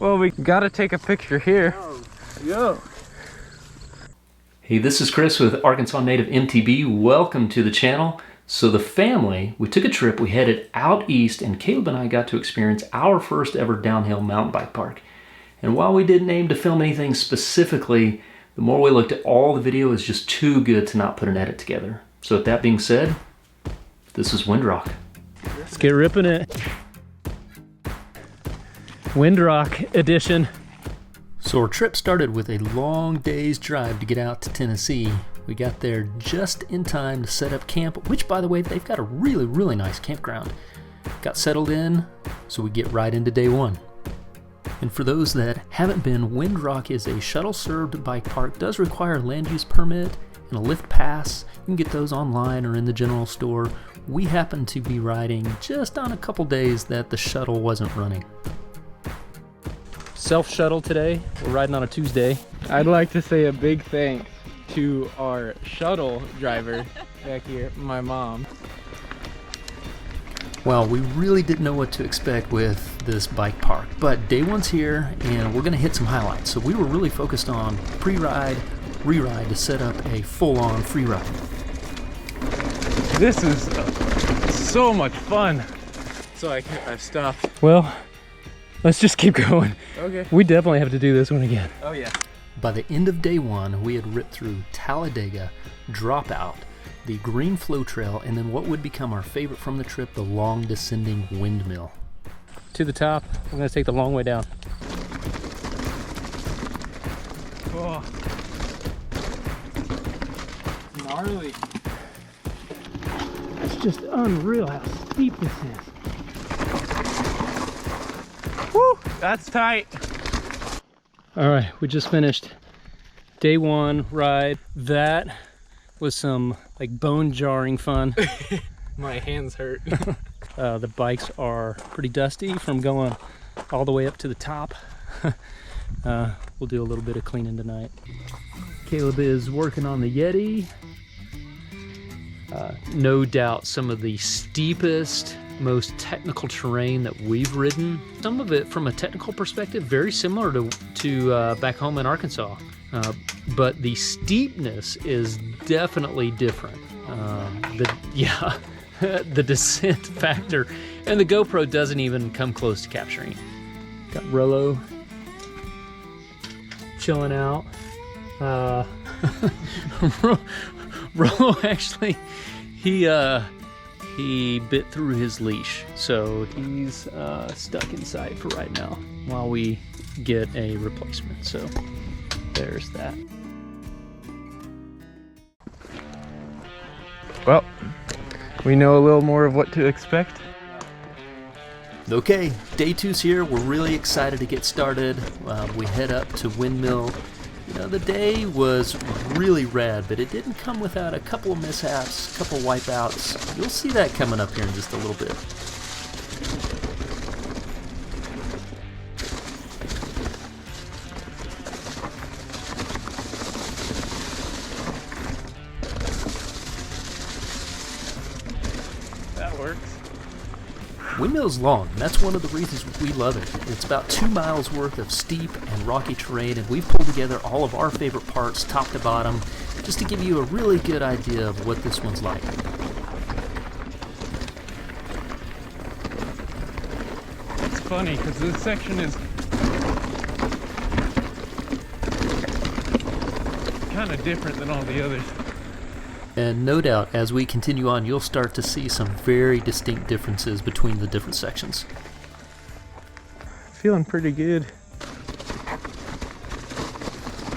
Well, we gotta take a picture here. Yo. Hey, this is Chris with Arkansas Native MTB. Welcome to the channel. So the family, we took a trip, we headed out east, and Caleb and I got to experience our first ever downhill mountain bike park. And while we didn't aim to film anything specifically, the more we looked at all the video, it was just too good to not put an edit together. So with that being said, this is Windrock. Let's get ripping it. Windrock edition. So our trip started with a long day's drive to get out to Tennessee. We got there just in time to set up camp, which, by the way, they've got a really nice campground. Got settled in, so we get right into day one. And for those that haven't been, Windrock is a shuttle-served bike park. Does require a land use permit and a lift pass. You can get those online or in the general store. We happened to be riding just on a couple days that the shuttle wasn't running. Self-shuttle today. We're riding on a Tuesday. I'd like to say a big thanks to our shuttle driver back here, my mom. Well, we really didn't know what to expect with this bike park, but day one's here and we're gonna hit some highlights. So we were really focused on pre-ride, re-ride to set up a full-on free ride. This is so much fun. So I've stopped. Well, let's just keep going. Okay. We definitely have to do this one again. Oh yeah. By the end of day one, we had ripped through Talladega, Dropout, the Green Flow Trail, and then what would become our favorite from the trip, the long descending Windmill. To the top, I'm gonna take the long way down. Oh. Gnarly. It's just unreal how steep this is. Woo, that's tight. All right, we just finished day one ride. That was some like bone jarring fun. My hands hurt. The bikes are pretty dusty from going all the way up to the top. We'll do a little bit of cleaning tonight. Caleb is working on the Yeti. No doubt some of the steepest, most technical terrain that we've ridden. Some of it from a technical perspective very similar to back home in Arkansas, but the steepness is definitely different. The descent factor, and the GoPro doesn't even come close to capturing it. Got Rollo chilling out. Rollo actually, he bit through his leash, so he's stuck inside for right now while we get a replacement. So there's that. Well, we know a little more of what to expect. Okay, day two's here. We're really excited to get started. We head up to Windmill. You know, the day was really rad, but it didn't come without a couple of mishaps, a couple of wipeouts. You'll see that coming up here in just a little bit. That works. Windmill's long, and that's one of the reasons we love it. It's about 2 miles worth of steep and rocky terrain, and we've pulled together all of our favorite parts, top to bottom, just to give you a really good idea of what this one's like. It's funny, because this section is kind of different than all the others. And no doubt, as we continue on, you'll start to see some very distinct differences between the different sections. Feeling pretty good.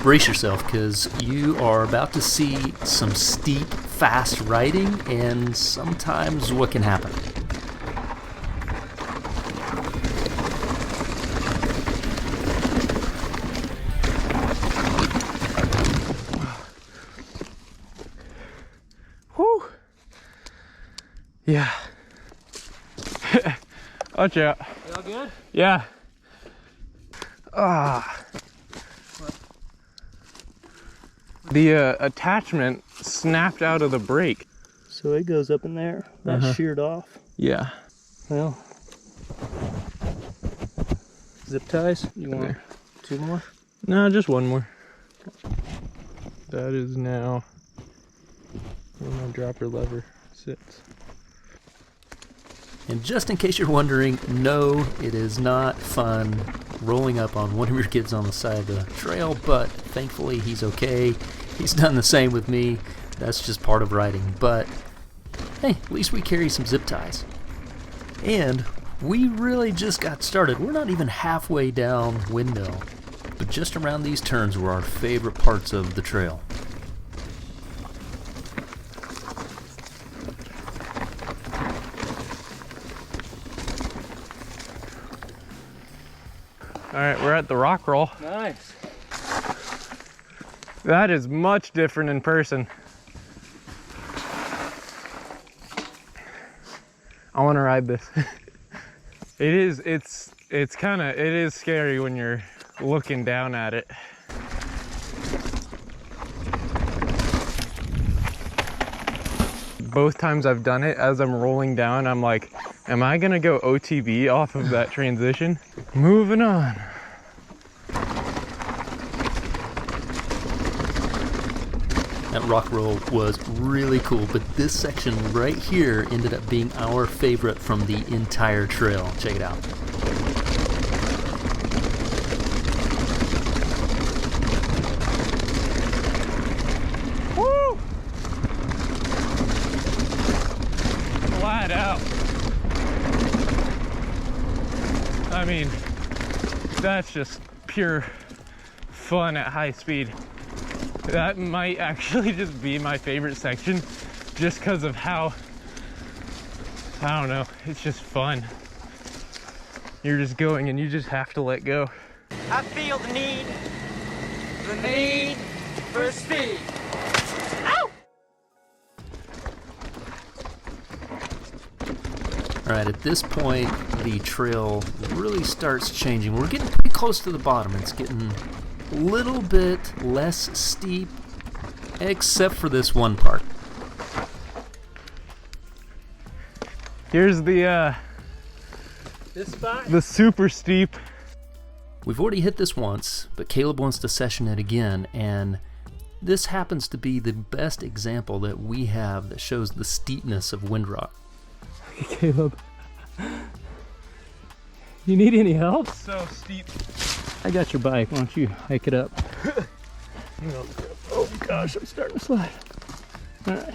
Brace yourself, because you are about to see some steep, fast riding, and sometimes what can happen. Yeah. Watch out. You all good? Yeah. The attachment snapped out of the brake. So it goes up in there. That's sheared off. Yeah. Well, zip ties. You want two more? No, just one more. That is now where my dropper lever sits. And just in case you're wondering, no, it is not fun rolling up on one of your kids on the side of the trail, but thankfully he's okay. He's done the same with me. That's just part of riding, but hey, at least we carry some zip ties. And we really just got started. We're not even halfway down Windmill, but just around these turns were our favorite parts of the trail. All right, we're at the rock roll. Nice. That is much different in person. I want to ride this. It is scary when you're looking down at it. Both times I've done it, as I'm rolling down, I'm like, am I gonna go OTB off of that transition? Moving on. That rock roll was really cool, but this section right here ended up being our favorite from the entire trail. Check it out. Woo! Flat out. I mean, that's just pure fun at high speed. That might actually just be my favorite section, just because of how, I don't know, it's just fun. You're just going and you just have to let go. I feel the need for speed. Ow! All right, at this point, the trail really starts changing. We're getting pretty close to the bottom. It's getting a little bit less steep, except for this one part. Here's the This spot? the super steep. We've already hit this once, but Caleb wants to session it again, and this happens to be the best example that we have that shows the steepness of Windrock. Caleb. You need any help? So steep. I got your bike. Why don't you hike it up? Oh gosh, I'm starting to slide. All right.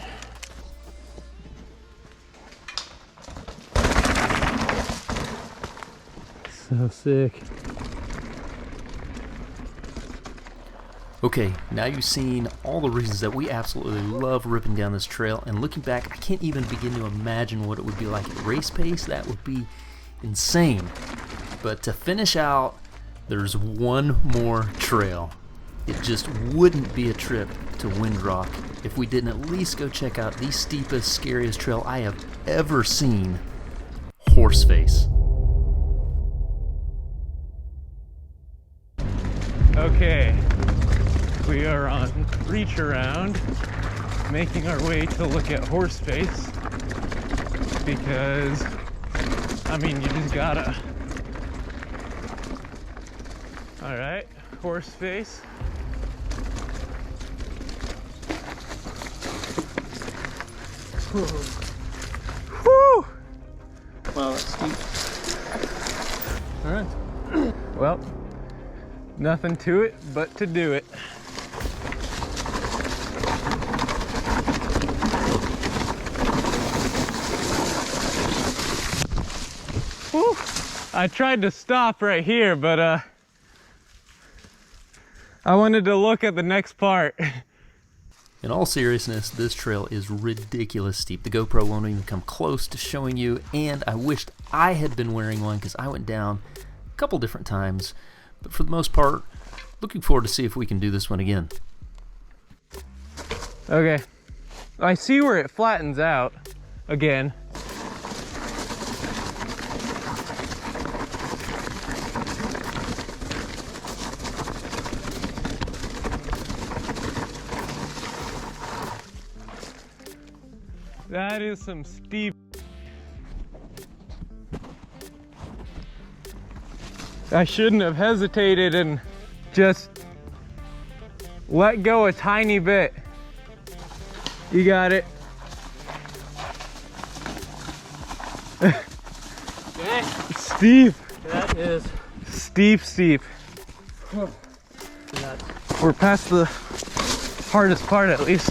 So sick. Okay, now you've seen all the reasons that we absolutely love ripping down this trail, and looking back, I can't even begin to imagine what it would be like at race pace. That would be insane. But to finish out, there's one more trail. It just wouldn't be a trip to Windrock if we didn't at least go check out the steepest, scariest trail I have ever seen, HORSEFACE. Okay, we are on reach around, making our way to look at HORSEFACE, because, I mean, you just gotta. All right, HORSEFACE. Whew! Wow, that's steep. All right. Well, nothing to it but to do it. Whew. I tried to stop right here, but I wanted to look at the next part. In all seriousness, this trail is ridiculous steep. The GoPro won't even come close to showing you, and I wished I had been wearing one because I went down a couple different times. But for the most part, looking forward to see if we can do this one again. Okay, I see where it flattens out again. That is some steep. I shouldn't have hesitated and just let go a tiny bit. You got it. Okay. Steep. That is Steep. nuts. We're past the hardest part at least.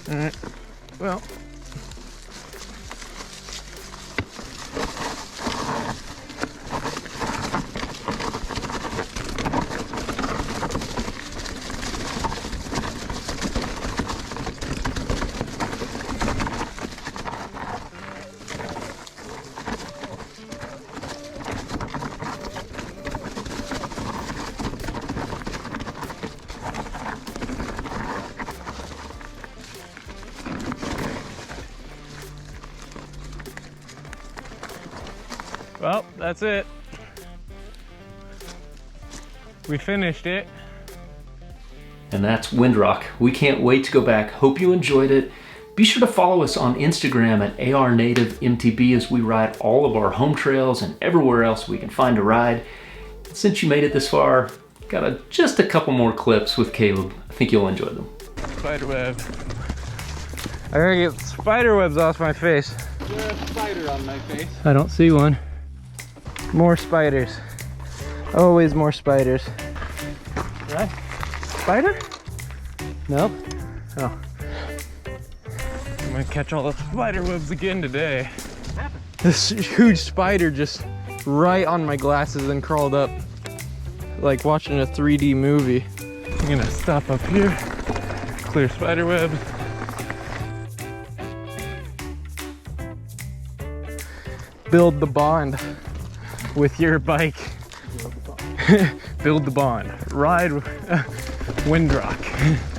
All right, well. Well, that's it. We finished it. And that's Windrock. We can't wait to go back. Hope you enjoyed it. Be sure to follow us on Instagram at ARNativeMTB as we ride all of our home trails and everywhere else we can find a ride. Since you made it this far, got just a couple more clips with Caleb. I think you'll enjoy them. Spiderweb. I gotta get spiderwebs off my face. There's a spider on my face. I don't see one. More spiders. Always more spiders. Right? Spider? Nope. Oh. I'm gonna catch all the spider webs again today. This huge spider just right on my glasses and crawled up like watching a 3D movie. I'm gonna stop up here, clear spider webs. Build the bond with your bike. Build the bond. Ride Windrock.